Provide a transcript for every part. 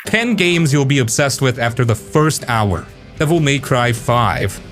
10 games you'll be obsessed with after the first hour. Devil May Cry 5.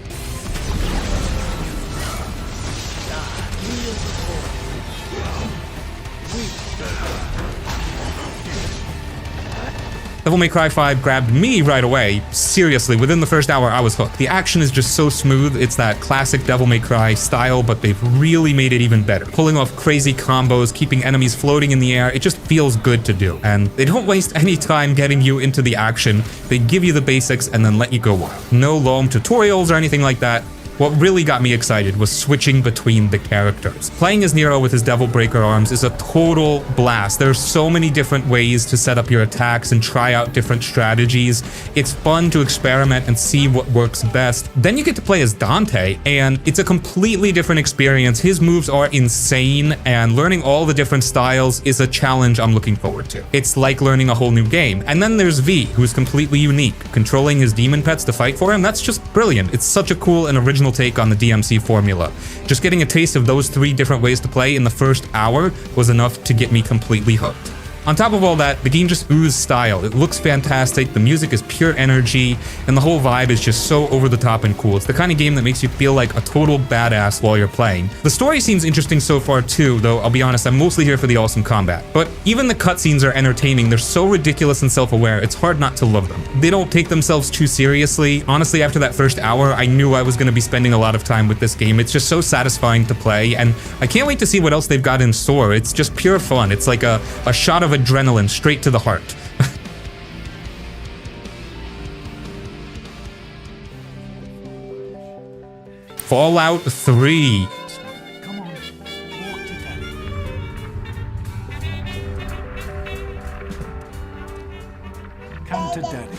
Devil May Cry 5 grabbed me right away. Seriously, within the first hour, I was hooked. The action is just so smooth. It's that classic Devil May Cry style, but they've really made it even better. Pulling off crazy combos, keeping enemies floating in the air, it just feels good to do. And they don't waste any time getting you into the action. They give you the basics and then let you go wild. No long tutorials or anything like that. What really got me excited was switching between the characters. Playing as Nero with his Devil Breaker arms is a total blast. There's so many different ways to set up your attacks and try out different strategies. It's fun to experiment and see what works best. Then you get to play as Dante, and it's a completely different experience. His moves are insane, and learning all the different styles is a challenge I'm looking forward to. It's like learning a whole new game. And then there's V, who's completely unique. Controlling his demon pets to fight for him, that's just brilliant. It's such a cool and original take on the DMC formula. Just getting a taste of those 3 different ways to play in the first hour was enough to get me completely hooked. On top of all that, the game just oozes style. It looks fantastic, the music is pure energy, and the whole vibe is just so over the top and cool. It's the kind of game that makes you feel like a total badass while you're playing. The story seems interesting so far too, though I'll be honest, I'm mostly here for the awesome combat. But even the cutscenes are entertaining. They're so ridiculous and self-aware, it's hard not to love them. They don't take themselves too seriously. Honestly, after that first hour, I knew I was going to be spending a lot of time with this game. It's just so satisfying to play, and I can't wait to see what else they've got in store. It's just pure fun. It's like a shot of adrenaline straight to the heart. Fallout 3. Come on, walk to daddy. Come to daddy.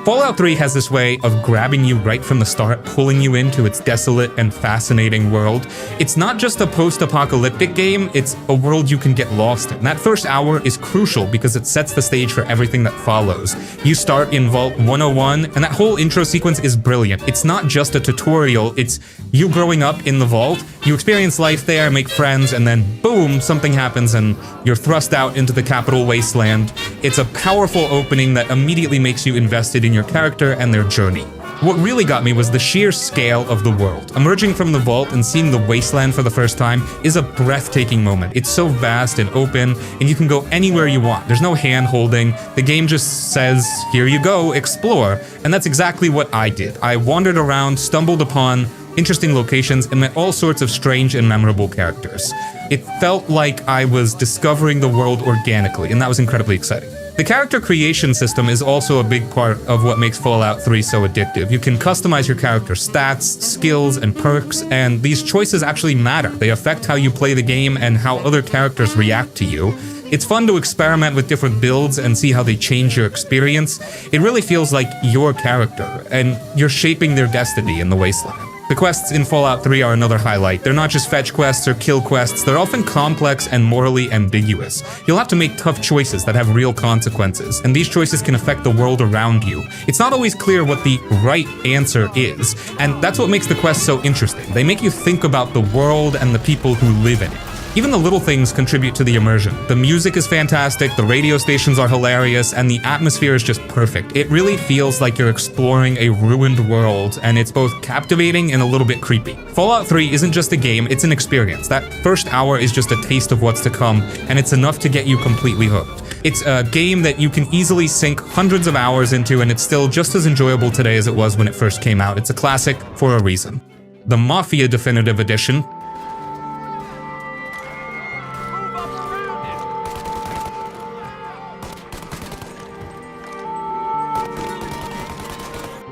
Fallout 3 has this way of grabbing you right from the start, pulling you into its desolate and fascinating world. It's not just a post-apocalyptic game, it's a world you can get lost in. That first hour is crucial because it sets the stage for everything that follows. You start in Vault 101, and that whole intro sequence is brilliant. It's not just a tutorial, it's you growing up in the vault, you experience life there, make friends, and then boom, something happens and you're thrust out into the capital wasteland. It's a powerful opening that immediately makes you invested in your character and their journey. What really got me was the sheer scale of the world. Emerging from the vault and seeing the wasteland for the first time is a breathtaking moment. It's so vast and open, and you can go anywhere you want. There's no hand-holding. The game just says, here you go, explore. And that's exactly what I did. I wandered around, stumbled upon interesting locations, and met all sorts of strange and memorable characters. It felt like I was discovering the world organically, and that was incredibly exciting. The character creation system is also a big part of what makes Fallout 3 so addictive. You can customize your character's stats, skills, and perks, and these choices actually matter. They affect how you play the game and how other characters react to you. It's fun to experiment with different builds and see how they change your experience. It really feels like your character, and you're shaping their destiny in the wasteland. The quests in Fallout 3 are another highlight. They're not just fetch quests or kill quests, they're often complex and morally ambiguous. You'll have to make tough choices that have real consequences, and these choices can affect the world around you. It's not always clear what the right answer is, and that's what makes the quests so interesting. They make you think about the world and the people who live in it. Even the little things contribute to the immersion. The music is fantastic, the radio stations are hilarious, and the atmosphere is just perfect. It really feels like you're exploring a ruined world, and it's both captivating and a little bit creepy. Fallout 3 isn't just a game, it's an experience. That first hour is just a taste of what's to come, and it's enough to get you completely hooked. It's a game that you can easily sink hundreds of hours into, and it's still just as enjoyable today as it was when it first came out. It's a classic for a reason. The Mafia Definitive Edition.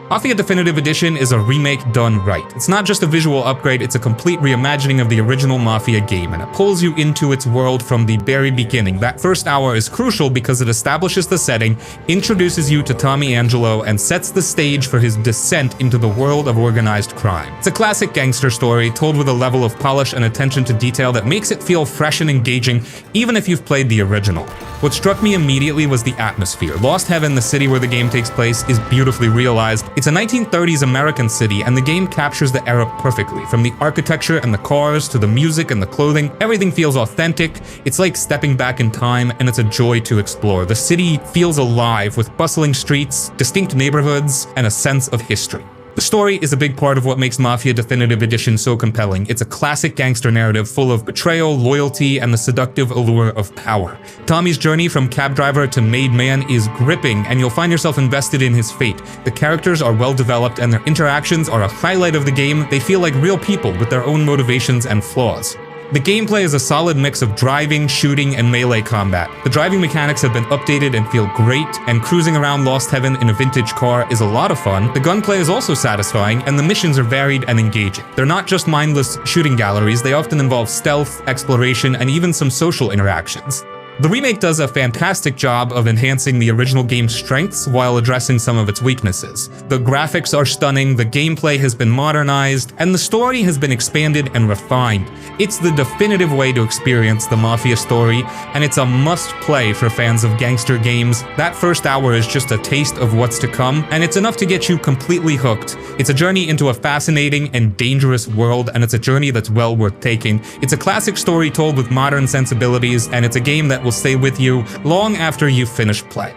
Mafia Definitive Edition is a remake done right. It's not just a visual upgrade, it's a complete reimagining of the original Mafia game, and it pulls you into its world from the very beginning. That first hour is crucial because it establishes the setting, introduces you to Tommy Angelo, and sets the stage for his descent into the world of organized crime. It's a classic gangster story, told with a level of polish and attention to detail that makes it feel fresh and engaging, even if you've played the original. What struck me immediately was the atmosphere. Lost Heaven, the city where the game takes place, is beautifully realized. It's a 1930s American city, and the game captures the era perfectly. From the architecture and the cars to the music and the clothing, everything feels authentic. It's like stepping back in time, and it's a joy to explore. The city feels alive with bustling streets, distinct neighborhoods, and a sense of history. The story is a big part of what makes Mafia Definitive Edition so compelling. It's a classic gangster narrative full of betrayal, loyalty, and the seductive allure of power. Tommy's journey from cab driver to made man is gripping, and you'll find yourself invested in his fate. The characters are well developed, and their interactions are a highlight of the game. They feel like real people with their own motivations and flaws. The gameplay is a solid mix of driving, shooting, and melee combat. The driving mechanics have been updated and feel great, and cruising around Lost Heaven in a vintage car is a lot of fun. The gunplay is also satisfying, and the missions are varied and engaging. They're not just mindless shooting galleries, they often involve stealth, exploration, and even some social interactions. The remake does a fantastic job of enhancing the original game's strengths while addressing some of its weaknesses. The graphics are stunning, the gameplay has been modernized, and the story has been expanded and refined. It's the definitive way to experience the Mafia story, and it's a must-play for fans of gangster games. That first hour is just a taste of what's to come, and it's enough to get you completely hooked. It's a journey into a fascinating and dangerous world, and it's a journey that's well worth taking. It's a classic story told with modern sensibilities, and it's a game that will stay with you long after you've finished play.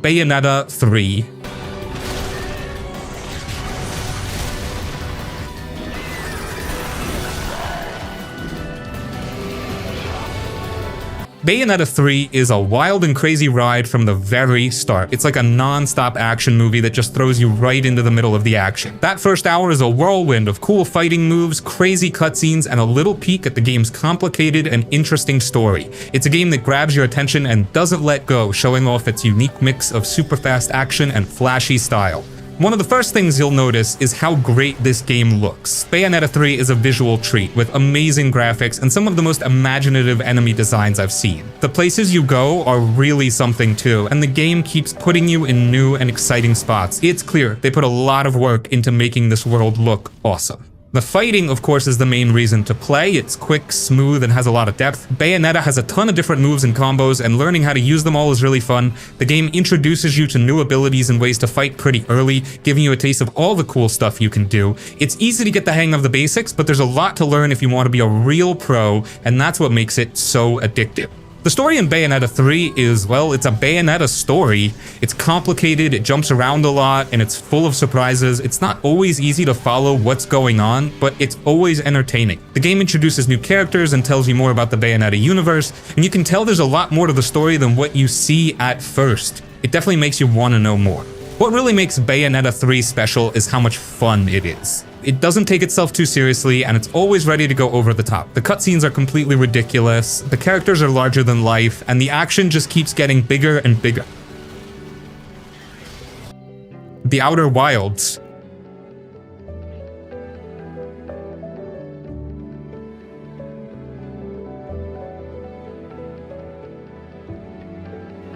Bayonetta 3. Bayonetta 3 is a wild and crazy ride from the very start. It's like a non-stop action movie that just throws you right into the middle of the action. That first hour is a whirlwind of cool fighting moves, crazy cutscenes, and a little peek at the game's complicated and interesting story. It's a game that grabs your attention and doesn't let go, showing off its unique mix of super fast action and flashy style. One of the first things you'll notice is how great this game looks. Bayonetta 3 is a visual treat with amazing graphics and some of the most imaginative enemy designs I've seen. The places you go are really something too, and the game keeps putting you in new and exciting spots. It's clear they put a lot of work into making this world look awesome. The fighting, of course, is the main reason to play. It's quick, smooth, and has a lot of depth. Bayonetta has a ton of different moves and combos, and learning how to use them all is really fun. The game introduces you to new abilities and ways to fight pretty early, giving you a taste of all the cool stuff you can do. It's easy to get the hang of the basics, but there's a lot to learn if you want to be a real pro, and that's what makes it so addictive. The story in Bayonetta 3 is, well, it's a Bayonetta story. It's complicated, it jumps around a lot, and it's full of surprises. It's not always easy to follow what's going on, but it's always entertaining. The game introduces new characters and tells you more about the Bayonetta universe, and you can tell there's a lot more to the story than what you see at first. It definitely makes you want to know more. What really makes Bayonetta 3 special is how much fun it is. It doesn't take itself too seriously, and it's always ready to go over the top. The cutscenes are completely ridiculous, the characters are larger than life, and the action just keeps getting bigger and bigger. The Outer Wilds.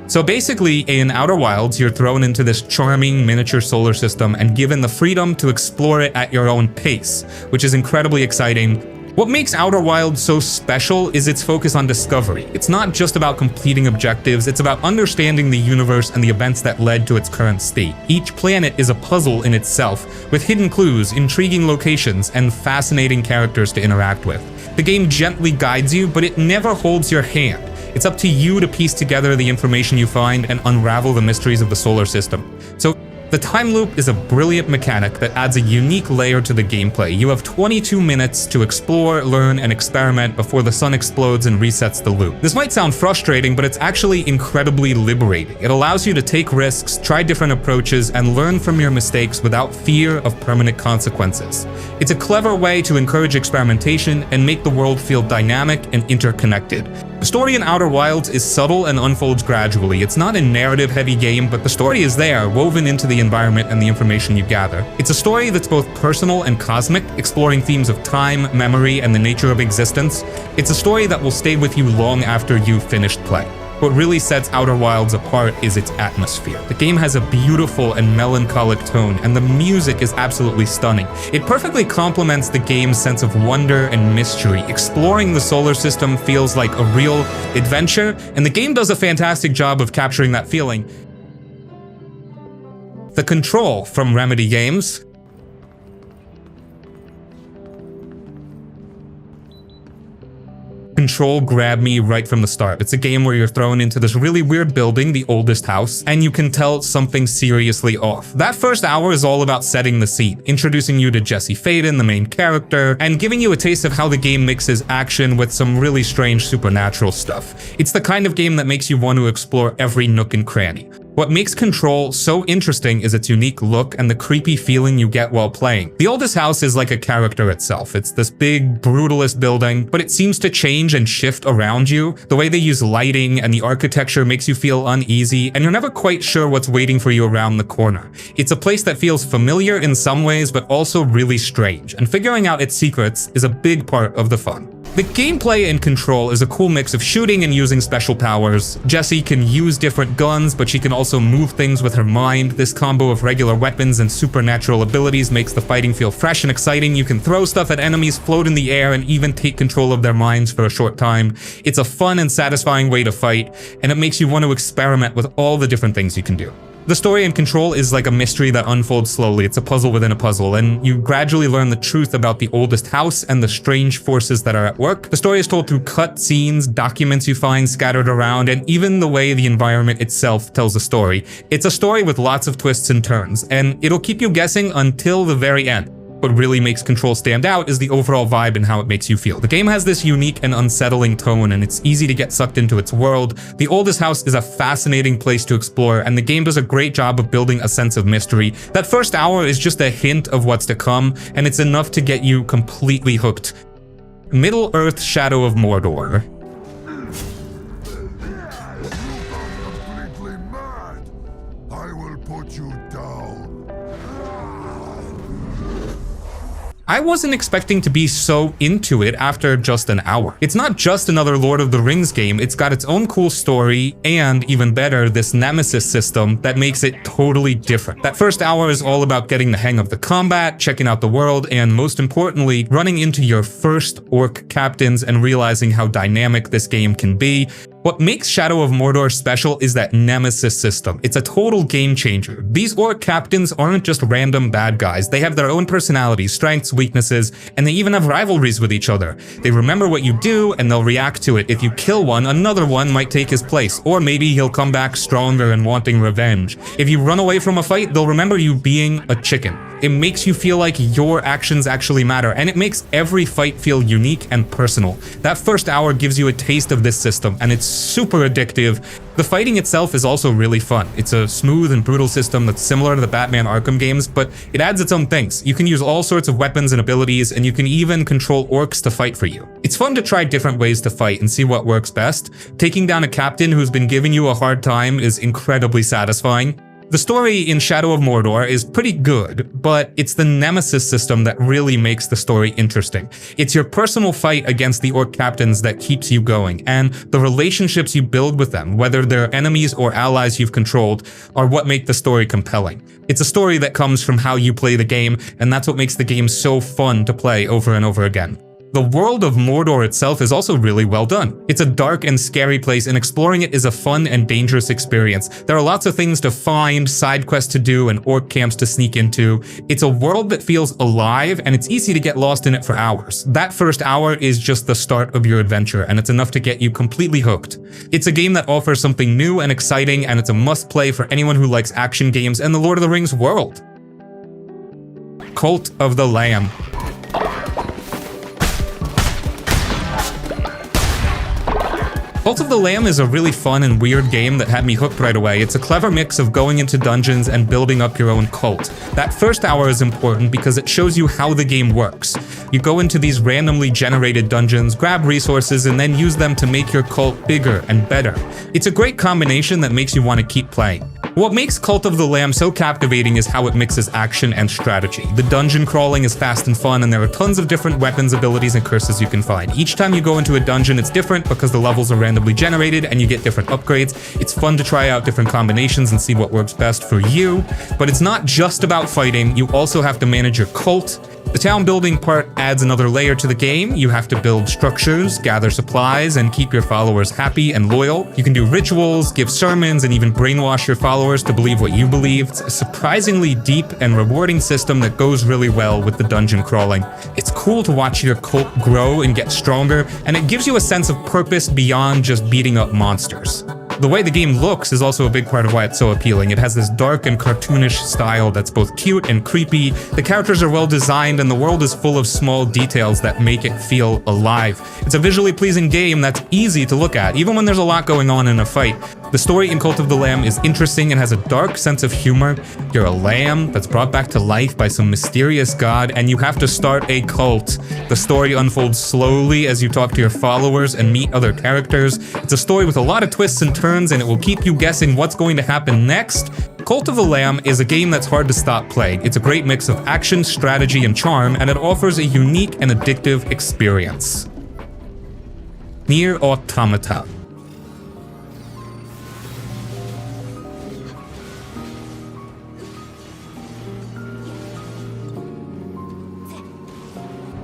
So basically, in Outer Wilds, you're thrown into this charming miniature solar system and given the freedom to explore it at your own pace, which is incredibly exciting. What makes Outer Wilds so special is its focus on discovery. It's not just about completing objectives, it's about understanding the universe and the events that led to its current state. Each planet is a puzzle in itself, with hidden clues, intriguing locations, and fascinating characters to interact with. The game gently guides you, but it never holds your hand. It's up to you to piece together the information you find and unravel the mysteries of the solar system. So, the time loop is a brilliant mechanic that adds a unique layer to the gameplay. You have 22 minutes to explore, learn, and experiment before the sun explodes and resets the loop. This might sound frustrating, but it's actually incredibly liberating. It allows you to take risks, try different approaches, and learn from your mistakes without fear of permanent consequences. It's a clever way to encourage experimentation and make the world feel dynamic and interconnected. The story in Outer Wilds is subtle and unfolds gradually. It's not a narrative-heavy game, but the story is there, woven into the environment and the information you gather. It's a story that's both personal and cosmic, exploring themes of time, memory, and the nature of existence. It's a story that will stay with you long after you've finished play. What really sets Outer Wilds apart is its atmosphere. The game has a beautiful and melancholic tone, and the music is absolutely stunning. It perfectly complements the game's sense of wonder and mystery. Exploring the solar system feels like a real adventure, and the game does a fantastic job of capturing that feeling. The Control from Remedy Games. Control grabbed me right from the start. It's a game where you're thrown into this really weird building, the oldest house, and you can tell something's seriously off. That first hour is all about setting the scene, introducing you to Jesse Faden, the main character, and giving you a taste of how the game mixes action with some really strange supernatural stuff. It's the kind of game that makes you want to explore every nook and cranny. What makes Control so interesting is its unique look and the creepy feeling you get while playing. The oldest house is like a character itself. It's this big, brutalist building, but it seems to change and shift around you. The way they use lighting and the architecture makes you feel uneasy, and you're never quite sure what's waiting for you around the corner. It's a place that feels familiar in some ways, but also really strange, and figuring out its secrets is a big part of the fun. The gameplay in Control is a cool mix of shooting and using special powers. Jessie can use different guns, but she can also move things with her mind. This combo of regular weapons and supernatural abilities makes the fighting feel fresh and exciting. You can throw stuff at enemies, float in the air, and even take control of their minds for a short time. It's a fun and satisfying way to fight, and it makes you want to experiment with all the different things you can do. The story in Control is like a mystery that unfolds slowly. It's a puzzle within a puzzle, and you gradually learn the truth about the oldest house and the strange forces that are at work. The story is told through cut scenes, documents you find scattered around, and even the way the environment itself tells a story. It's a story with lots of twists and turns, and it'll keep you guessing until the very end. What really makes Control stand out is the overall vibe and how it makes you feel. The game has this unique and unsettling tone, and it's easy to get sucked into its world. The oldest house is a fascinating place to explore, and the game does a great job of building a sense of mystery. That first hour is just a hint of what's to come, and it's enough to get you completely hooked. Middle-earth: Shadow of Mordor. Completely mad. I will put you down. I wasn't expecting to be so into it after just an hour. It's not just another Lord of the Rings game, it's got its own cool story, and even better, this nemesis system that makes it totally different. That first hour is all about getting the hang of the combat, checking out the world, and most importantly, running into your first orc captains and realizing how dynamic this game can be. What makes Shadow of Mordor special is that nemesis system. It's a total game changer. These orc captains aren't just random bad guys. They have their own personalities, strengths, weaknesses, and they even have rivalries with each other. They remember what you do, and they'll react to it. If you kill one, another one might take his place, or maybe he'll come back stronger and wanting revenge. If you run away from a fight, they'll remember you being a chicken. It makes you feel like your actions actually matter, and it makes every fight feel unique and personal. That first hour gives you a taste of this system, and it's super addictive. The fighting itself is also really fun. It's a smooth and brutal system that's similar to the Batman Arkham games, but it adds its own things. You can use all sorts of weapons and abilities, and you can even control orcs to fight for you. It's fun to try different ways to fight and see what works best. Taking down a captain who's been giving you a hard time is incredibly satisfying. The story in Shadow of Mordor is pretty good, but it's the nemesis system that really makes the story interesting. It's your personal fight against the orc captains that keeps you going, and the relationships you build with them, whether they're enemies or allies you've controlled, are what make the story compelling. It's a story that comes from how you play the game, and that's what makes the game so fun to play over and over again. The world of Mordor itself is also really well done. It's a dark and scary place, and exploring it is a fun and dangerous experience. There are lots of things to find, side quests to do, and orc camps to sneak into. It's a world that feels alive, and it's easy to get lost in it for hours. That first hour is just the start of your adventure, and it's enough to get you completely hooked. It's a game that offers something new and exciting, and it's a must-play for anyone who likes action games and the Lord of the Rings world. Cult of the Lamb. Cult of the Lamb is a really fun and weird game that had me hooked right away. It's a clever mix of going into dungeons and building up your own cult. That first hour is important because it shows you how the game works. You go into these randomly generated dungeons, grab resources, and then use them to make your cult bigger and better. It's a great combination that makes you want to keep playing. What makes Cult of the Lamb so captivating is how it mixes action and strategy. The dungeon crawling is fast and fun, and there are tons of different weapons, abilities, and curses you can find. Each time you go into a dungeon, it's different because the levels are randomly generated and you get different upgrades. It's fun to try out different combinations and see what works best for you, but it's not just about fighting. You also have to manage your cult. The town building part adds another layer to the game. You have to build structures, gather supplies, and keep your followers happy and loyal. You can do rituals, give sermons, and even brainwash your followers to believe what you believe. It's a surprisingly deep and rewarding system that goes really well with the dungeon crawling. It's cool to watch your cult grow and get stronger, and it gives you a sense of purpose beyond just beating up monsters. The way the game looks is also a big part of why it's so appealing. It has this dark and cartoonish style that's both cute and creepy. The characters are well designed and the world is full of small details that make it feel alive. It's a visually pleasing game that's easy to look at, even when there's a lot going on in a fight. The story in Cult of the Lamb is interesting and has a dark sense of humor. You're a lamb that's brought back to life by some mysterious god, and you have to start a cult. The story unfolds slowly as you talk to your followers and meet other characters. It's a story with a lot of twists and turns, and it will keep you guessing what's going to happen next. Cult of the Lamb is a game that's hard to stop playing. It's a great mix of action, strategy, and charm, and it offers a unique and addictive experience. Nier Automata.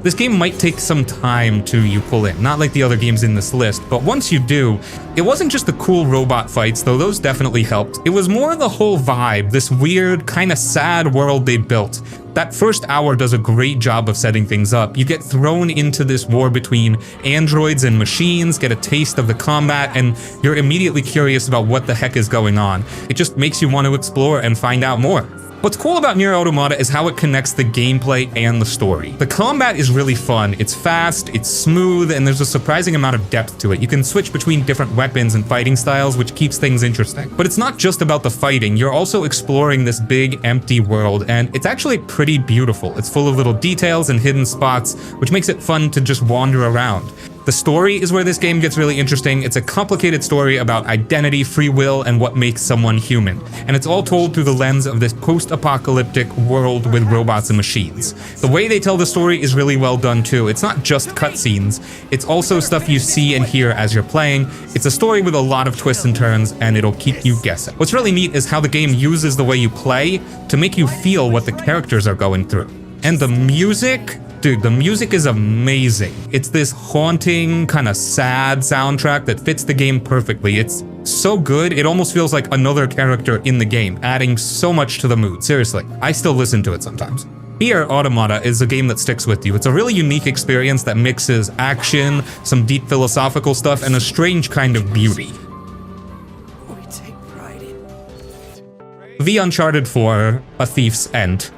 This game might take some time to you pull in, not like the other games in this list, but once you do, it wasn't just the cool robot fights, though those definitely helped. It was more the whole vibe, this weird, kinda sad world they built. That first hour does a great job of setting things up. You get thrown into this war between androids and machines, get a taste of the combat, and you're immediately curious about what the heck is going on. It just makes you want to explore and find out more. What's cool about Nier Automata is how it connects the gameplay and the story. The combat is really fun, it's fast, it's smooth, and there's a surprising amount of depth to it. You can switch between different weapons and fighting styles, which keeps things interesting. But it's not just about the fighting, you're also exploring this big, empty world, and it's actually pretty beautiful. It's full of little details and hidden spots, which makes it fun to just wander around. The story is where this game gets really interesting. It's a complicated story about identity, free will, and what makes someone human. And it's all told through the lens of this post-apocalyptic world with robots and machines. The way they tell the story is really well done too. It's not just cutscenes, it's also stuff you see and hear as you're playing. It's a story with a lot of twists and turns, and it'll keep you guessing. What's really neat is how the game uses the way you play to make you feel what the characters are going through. And the music? Dude, the music is amazing. It's this haunting, kind of sad soundtrack that fits the game perfectly. It's so good, it almost feels like another character in the game, adding so much to the mood. Seriously, I still listen to it sometimes. Nier Automata is a game that sticks with you. It's a really unique experience that mixes action, some deep philosophical stuff, and a strange kind of beauty. We take pride in. The Uncharted 4, A Thief's End.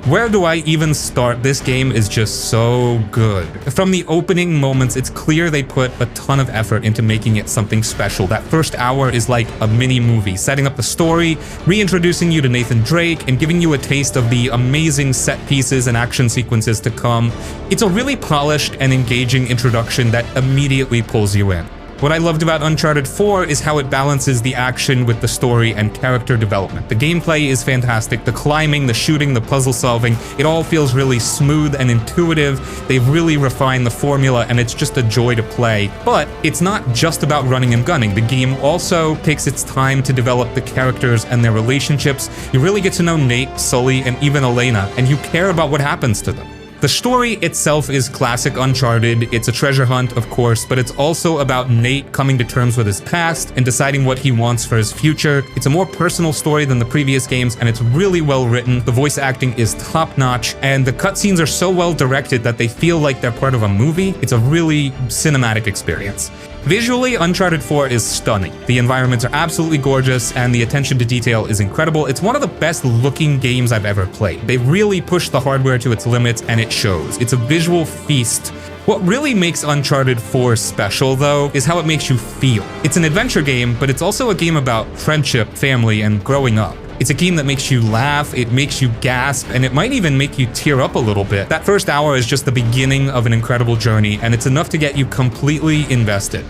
Where do I even start? This game is just so good. From the opening moments, it's clear they put a ton of effort into making it something special. That first hour is like a mini movie, setting up the story, reintroducing you to Nathan Drake, and giving you a taste of the amazing set pieces and action sequences to come. It's a really polished and engaging introduction that immediately pulls you in. What I loved about Uncharted 4 is how it balances the action with the story and character development. The gameplay is fantastic, the climbing, the shooting, the puzzle solving, it all feels really smooth and intuitive. They've really refined the formula and it's just a joy to play. But it's not just about running and gunning. The game also takes its time to develop the characters and their relationships. You really get to know Nate, Sully, and even Elena, and you care about what happens to them. The story itself is classic Uncharted. It's a treasure hunt, of course, but it's also about Nate coming to terms with his past and deciding what he wants for his future. It's a more personal story than the previous games, and it's really well written. The voice acting is top-notch, and the cutscenes are so well directed that they feel like they're part of a movie. It's a really cinematic experience. Visually, Uncharted 4 is stunning. The environments are absolutely gorgeous, and the attention to detail is incredible. It's one of the best looking games I've ever played. They really pushed the hardware to its limits, and it shows. It's a visual feast. What really makes Uncharted 4 special, though, is how it makes you feel. It's an adventure game, but it's also a game about friendship, family, and growing up. It's a game that makes you laugh, it makes you gasp, and it might even make you tear up a little bit. That first hour is just the beginning of an incredible journey, and it's enough to get you completely invested.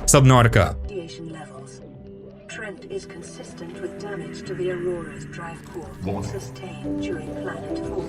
Subnautica. Radiation levels. Trend is consistent with damage to the Aurora's drive core sustained during planet fall.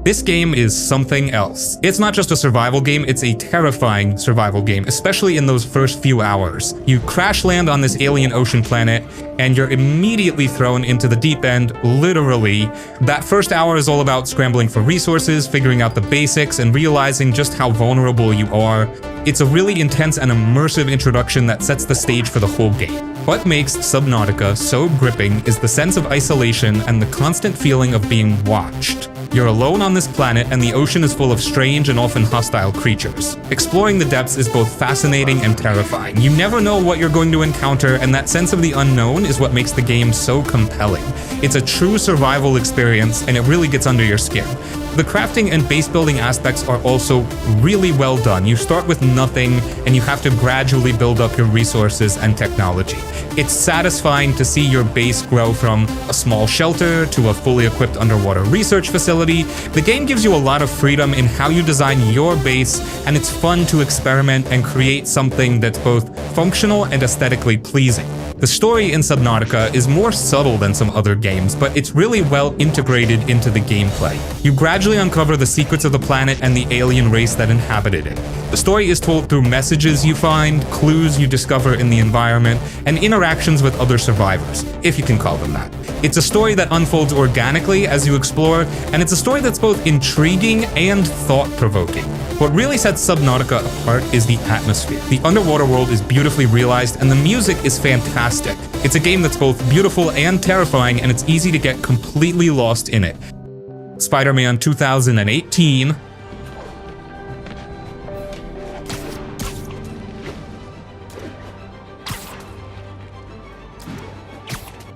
This game is something else. It's not just a survival game, it's a terrifying survival game, especially in those first few hours. You crash land on this alien ocean planet, and you're immediately thrown into the deep end, literally. That first hour is all about scrambling for resources, figuring out the basics, and realizing just how vulnerable you are. It's a really intense and immersive introduction that sets the stage for the whole game. What makes Subnautica so gripping is the sense of isolation and the constant feeling of being watched. You're alone on this planet, and the ocean is full of strange and often hostile creatures. Exploring the depths is both fascinating and terrifying. You never know what you're going to encounter, and that sense of the unknown is what makes the game so compelling. It's a true survival experience, and it really gets under your skin. The crafting and base building aspects are also really well done. You start with nothing, and you have to gradually build up your resources and technology. It's satisfying to see your base grow from a small shelter to a fully equipped underwater research facility. The game gives you a lot of freedom in how you design your base, and it's fun to experiment and create something that's both functional and aesthetically pleasing. The story in Subnautica is more subtle than some other games, but it's really well integrated into the gameplay. You gradually uncover the secrets of the planet and the alien race that inhabited it. The story is told through messages you find, clues you discover in the environment, and interactions with other survivors, if you can call them that. It's a story that unfolds organically as you explore, and it's a story that's both intriguing and thought-provoking. What really sets Subnautica apart is the atmosphere. The underwater world is beautifully realized, and the music is fantastic. It's a game that's both beautiful and terrifying, and it's easy to get completely lost in it. Spider-Man 2018.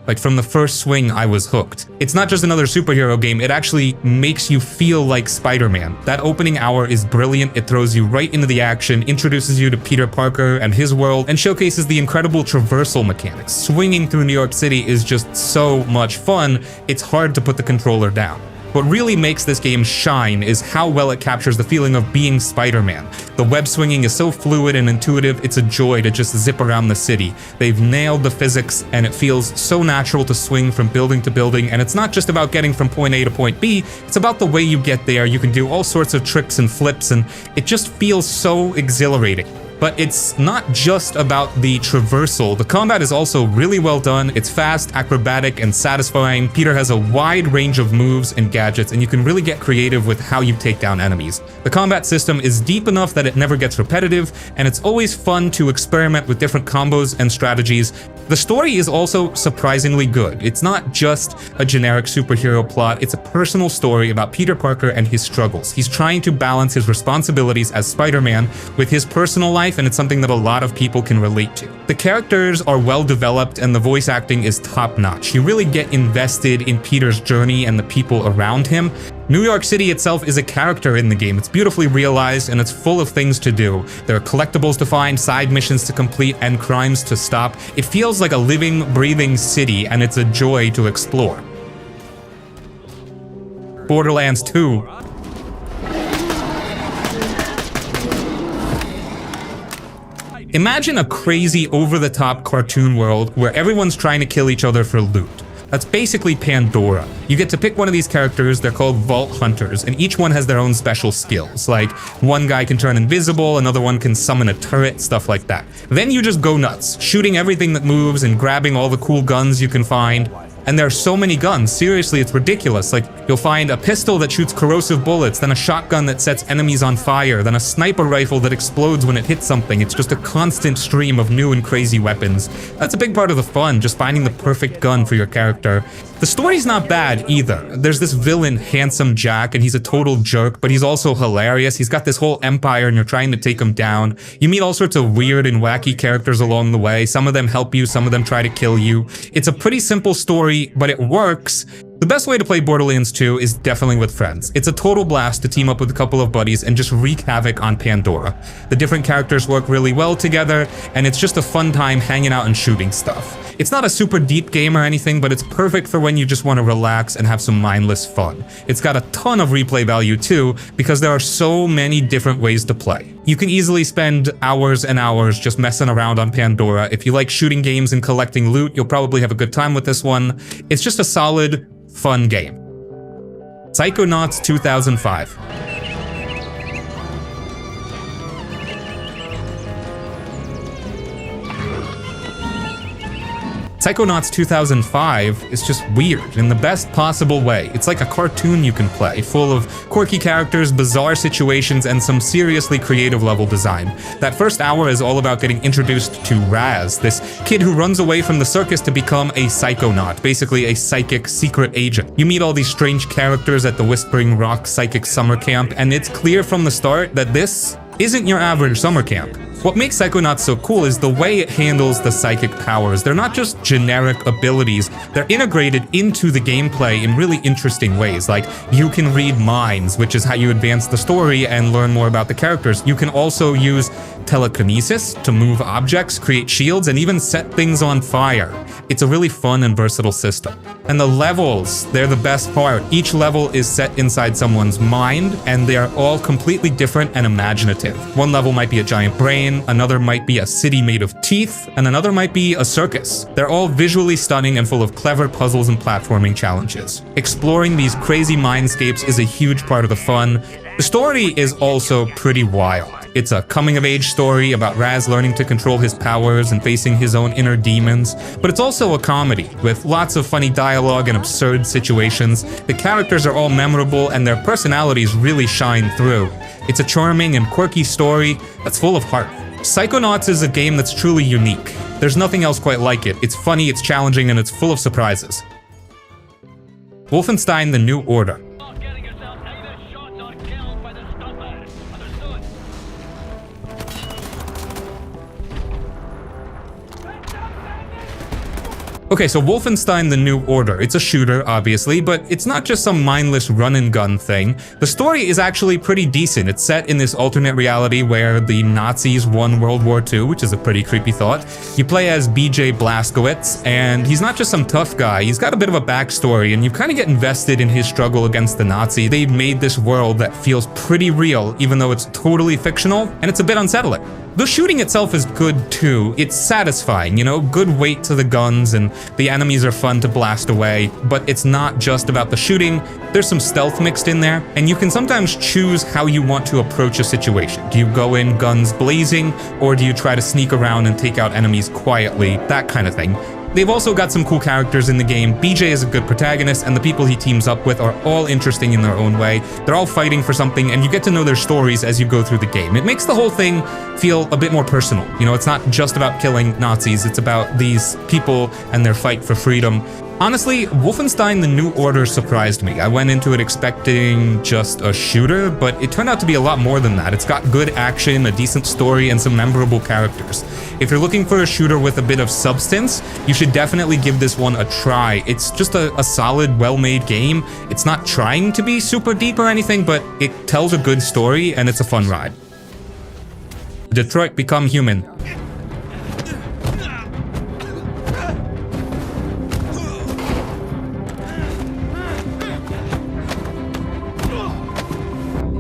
Like, from the first swing, I was hooked. It's not just another superhero game, it actually makes you feel like Spider-Man. That opening hour is brilliant. It throws you right into the action, introduces you to Peter Parker and his world, and showcases the incredible traversal mechanics. Swinging through New York City is just so much fun, it's hard to put the controller down. What really makes this game shine is how well it captures the feeling of being Spider-Man. The web swinging is so fluid and intuitive, it's a joy to just zip around the city. They've nailed the physics, and it feels so natural to swing from building to building, and it's not just about getting from point A to point B, it's about the way you get there. You can do all sorts of tricks and flips, and it just feels so exhilarating. But it's not just about the traversal. The combat is also really well done. It's fast, acrobatic, and satisfying. Peter has a wide range of moves and gadgets, and you can really get creative with how you take down enemies. The combat system is deep enough that it never gets repetitive, and it's always fun to experiment with different combos and strategies. The story is also surprisingly good. It's not just a generic superhero plot, it's a personal story about Peter Parker and his struggles. He's trying to balance his responsibilities as Spider-Man with his personal life, and it's something that a lot of people can relate to. The characters are well developed, and the voice acting is top-notch. You really get invested in Peter's journey and the people around him. New York City itself is a character in the game. It's beautifully realized, and it's full of things to do. There are collectibles to find, side missions to complete, and crimes to stop. It feels like a living, breathing city, and it's a joy to explore. Borderlands 2. Imagine a crazy, over-the-top cartoon world where everyone's trying to kill each other for loot. That's basically Pandora. You get to pick one of these characters, they're called Vault Hunters, and each one has their own special skills. Like, one guy can turn invisible, another one can summon a turret, stuff like that. Then you just go nuts, shooting everything that moves and grabbing all the cool guns you can find. And there are so many guns, seriously, it's ridiculous. Like, you'll find a pistol that shoots corrosive bullets, then a shotgun that sets enemies on fire, then a sniper rifle that explodes when it hits something. It's just a constant stream of new and crazy weapons. That's a big part of the fun, just finding the perfect gun for your character. The story's not bad either. There's this villain, Handsome Jack, and he's a total jerk, but he's also hilarious. He's got this whole empire and you're trying to take him down. You meet all sorts of weird and wacky characters along the way. Some of them help you, some of them try to kill you. It's a pretty simple story, but it works. The best way to play Borderlands 2 is definitely with friends. It's a total blast to team up with a couple of buddies and just wreak havoc on Pandora. The different characters work really well together, and it's just a fun time hanging out and shooting stuff. It's not a super deep game or anything, but it's perfect for when you just want to relax and have some mindless fun. It's got a ton of replay value too, because there are so many different ways to play. You can easily spend hours and hours just messing around on Pandora. If you like shooting games and collecting loot, you'll probably have a good time with this one. It's just a solid, fun game. Psychonauts 2005. Psychonauts 2005 is just weird in the best possible way. It's like a cartoon you can play, full of quirky characters, bizarre situations, and some seriously creative level design. That first hour is all about getting introduced to Raz, this kid who runs away from the circus to become a psychonaut, basically a psychic secret agent. You meet all these strange characters at the Whispering Rock Psychic Summer Camp, and it's clear from the start that this isn't your average summer camp. What makes Psychonauts so cool is the way it handles the psychic powers. They're not just generic abilities, they're integrated into the gameplay in really interesting ways. Like, you can read minds, which is how you advance the story and learn more about the characters. You can also use telekinesis to move objects, create shields, and even set things on fire. It's a really fun and versatile system. And the levels, they're the best part. Each level is set inside someone's mind, and they are all completely different and imaginative. One level might be a giant brain, another might be a city made of teeth, and another might be a circus. They're all visually stunning and full of clever puzzles and platforming challenges. Exploring these crazy mindscapes is a huge part of the fun. The story is also pretty wild. It's a coming-of-age story about Raz learning to control his powers and facing his own inner demons, but it's also a comedy, with lots of funny dialogue and absurd situations. The characters are all memorable, and their personalities really shine through. It's a charming and quirky story that's full of heart. Psychonauts is a game that's truly unique. There's nothing else quite like it. It's funny, it's challenging, and it's full of surprises. Wolfenstein: The New Order. Okay, so Wolfenstein: The New Order. It's a shooter, obviously, but it's not just some mindless run-and-gun thing. The story is actually pretty decent. It's set in this alternate reality where the Nazis won World War II, which is a pretty creepy thought. You play as BJ Blazkowicz, and he's not just some tough guy. He's got a bit of a backstory, and you kind of get invested in his struggle against the Nazi. They've made this world that feels pretty real, even though it's totally fictional, and it's a bit unsettling. The shooting itself is good too. It's satisfying, you know, good weight to the guns, and the enemies are fun to blast away, but it's not just about the shooting. There's some stealth mixed in there, and you can sometimes choose how you want to approach a situation. Do you go in guns blazing, or do you try to sneak around and take out enemies quietly? That kind of thing. They've also got some cool characters in the game. BJ is a good protagonist, and the people he teams up with are all interesting in their own way. They're all fighting for something, and you get to know their stories as you go through the game. It makes the whole thing feel a bit more personal. You know, it's not just about killing Nazis, it's about these people and their fight for freedom. Honestly, Wolfenstein: The New Order surprised me. I went into it expecting just a shooter, but it turned out to be a lot more than that. It's got good action, a decent story, and some memorable characters. If you're looking for a shooter with a bit of substance, you should definitely give this one a try. It's just a solid, well-made game. It's not trying to be super deep or anything, but it tells a good story, and it's a fun ride. Detroit: Become Human.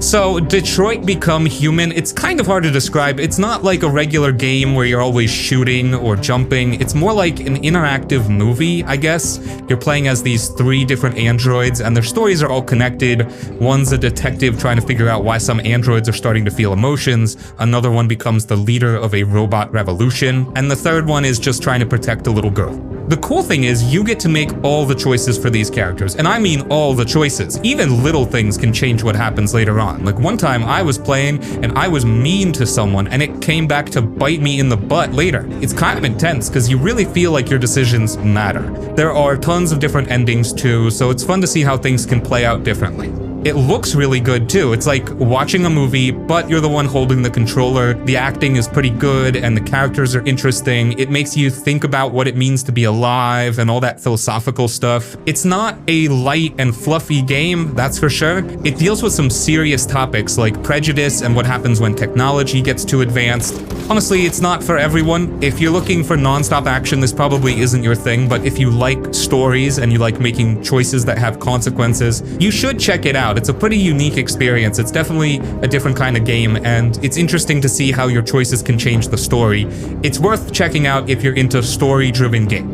So, Detroit: Become Human, it's kind of hard to describe. It's not like a regular game where you're always shooting or jumping. It's more like an interactive movie, I guess. You're playing as these 3 different androids, and their stories are all connected. One's a detective trying to figure out why some androids are starting to feel emotions. Another one becomes the leader of a robot revolution. And the third one is just trying to protect a little girl. The cool thing is you get to make all the choices for these characters, and I mean all the choices. Even little things can change what happens later on. Like one time I was playing and I was mean to someone and it came back to bite me in the butt later. It's kind of intense because you really feel like your decisions matter. There are tons of different endings too, so it's fun to see how things can play out differently. It looks really good too. It's like watching a movie, but you're the one holding the controller. The acting is pretty good and the characters are interesting. It makes you think about what it means to be alive and all that philosophical stuff. It's not a light and fluffy game, that's for sure. It deals with some serious topics like prejudice and what happens when technology gets too advanced. Honestly, it's not for everyone. If you're looking for non-stop action, this probably isn't your thing, but if you like stories and you like making choices that have consequences, you should check it out. It's a pretty unique experience. It's definitely a different kind of game, and it's interesting to see how your choices can change the story. It's worth checking out if you're into story-driven games.